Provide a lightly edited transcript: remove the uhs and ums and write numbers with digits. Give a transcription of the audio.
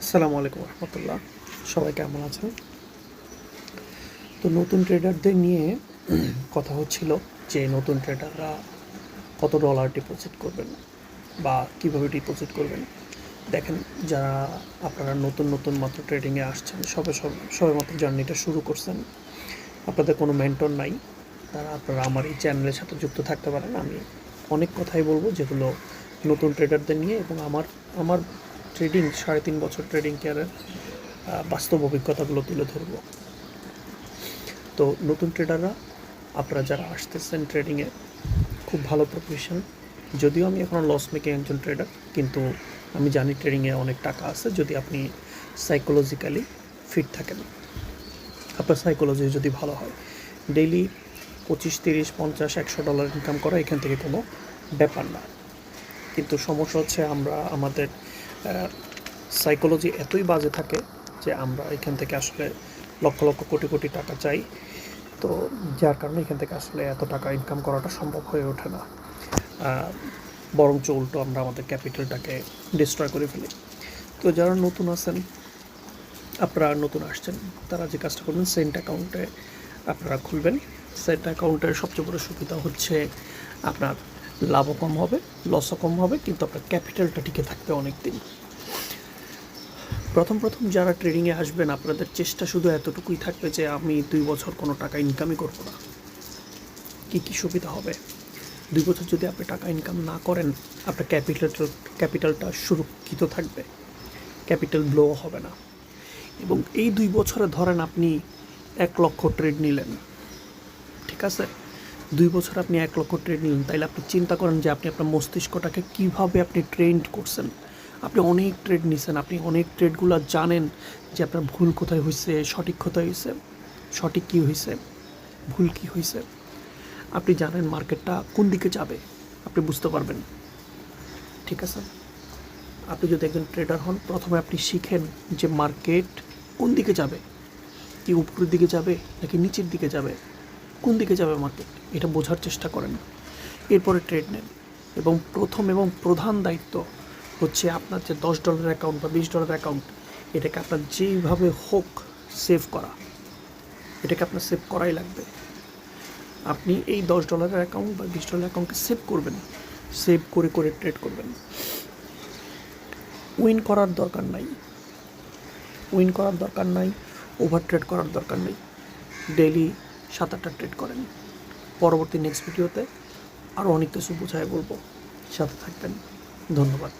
আসসালামু আলাইকুম রহমতুল্লাহ। সবাই কেমন আছেন? তো নতুন ট্রেডারদের নিয়ে কথা হচ্ছিল যে নতুন ট্রেডাররা কত ডলার ডিপোজিট করবেন বা কীভাবে ডিপোজিট করবেন। দেখেন, যারা আপনারা নতুন নতুন মাত্র ট্রেডিংয়ে আসছেন, সবে মাত্র জার্নিটা শুরু করছেন, আপনাদের কোনো মেন্টর নাই, তারা আপনারা আমার এই চ্যানেলের সাথে যুক্ত থাকতে পারেন। আমি অনেক কথাই বলবো যেগুলো নতুন ট্রেডারদের নিয়ে, এবং আমার আমার ট্রেডিং 3.5 বছর ট্রেডিং কেয়ারের বাস্তব অভিজ্ঞতাগুলো তুলে ধরব। তো নতুন ট্রেডাররা, আপনারা যারা আসতেছেন ট্রেডিংয়ে, খুব ভালো প্রফেশন। যদিও আমি এখনও লস মেকিং একজন ট্রেডার, কিন্তু আমি জানি ট্রেডিংয়ে অনেক টাকা আছে যদি আপনি সাইকোলজিক্যালি ফিট থাকেন। আপনার সাইকোলজি যদি ভালো হয়, ডেইলি 25, 30, 50, $100 ইনকাম করা এখান থেকে কোনো ব্যাপার না। কিন্তু সমস্যা হচ্ছে আমাদের সাইকোলজি এতই বাজে থাকে যে আমরা এখান থেকে আসলে লক্ষ লক্ষ কোটি কোটি টাকা চাই। তো যার কারণে এখান থেকে আসলে এত টাকা ইনকাম করাটা সম্ভব হয়ে ওঠে না, বরঞ্চ উল্টো আমরা আমাদের ক্যাপিটালটাকে ডিস্ট্রয় করে ফেলি। তো যারা নতুন আছেন, আপনারা নতুন আসছেন, তারা যে কাজটা করবেন, সেন্ট অ্যাকাউন্টে আপনারা খুলবেন। সেন্ট অ্যাকাউন্টের সবচেয়ে বড় সুবিধা হচ্ছে আপনার লাভও কম হবে, লসও কম হবে, কিন্তু আপনার ক্যাপিটালটা টিকে থাকবে অনেক দিন। প্রথম যারা ট্রেডিংয়ে আসবেন, আপনাদের চেষ্টা শুধু এতটুকুই থাকবে যে আমি 2 বছর কোনো টাকা ইনকামই করবো না। কী কী সুবিধা হবে? 2 বছর যদি আপনি টাকা ইনকাম না করেন, আপনার ক্যাপিটালটা সুরক্ষিত থাকবে, ক্যাপিটাল ব্লো হবে না। এবং এই 2 বছরে ধরেন আপনি 1 লক্ষ ট্রেড নিলেন, ঠিক আছে? 2 বছর আপনি 1 লক্ষ ট্রেড নিলেন, তাইলে আপনি চিন্তা করেন যে আপনি আপনার মস্তিষ্কটাকে কীভাবে আপনি ট্রেন্ড করছেন। আপনি অনেক ট্রেড নিছেন, আপনি অনেক ট্রেডগুলো জানেন যে আপনার ভুল কোথায় হয়েছে, সঠিক কোথায় হয়েছে, সঠিক কী হয়েছে, ভুল কী হয়েছে। আপনি জানেন মার্কেটটা কোন দিকে যাবে, আপনি বুঝতে পারবেন, ঠিক আছে? আপনি যদি একজন ট্রেডার হন, প্রথমে আপনি শিখেন যে মার্কেট কোন দিকে যাবে, কি উপরের দিকে যাবে নাকি নিচের দিকে যাবে, কোন দিকে যাবে মার্কেট, এটা বোঝার চেষ্টা করেন। এরপরে ট্রেড নেন। এবং প্রথম এবং প্রধান দায়িত্ব হচ্ছে আপনার যে $10 অ্যাকাউন্ট বা $20 অ্যাকাউন্ট, এটাকে আপনার যেইভাবে হোক সেভ করা। এটাকে আপনার সেভ করাই লাগবে। আপনি এই $10 অ্যাকাউন্ট বা $20 অ্যাকাউন্টকে সেভ করবেন, সেভ করে করে ট্রেড করবেন। উইন করার দরকার নাই, উইন করার দরকার নাই, ওভার ট্রেড করার দরকার নেই। ডেইলি 7-8টা ট্রেড করেন। পরবর্তী নেক্সট ভিডিওতে আরও অনেক কিছু বোঝায় বলবো, সাথে থাকবেন। ধন্যবাদ।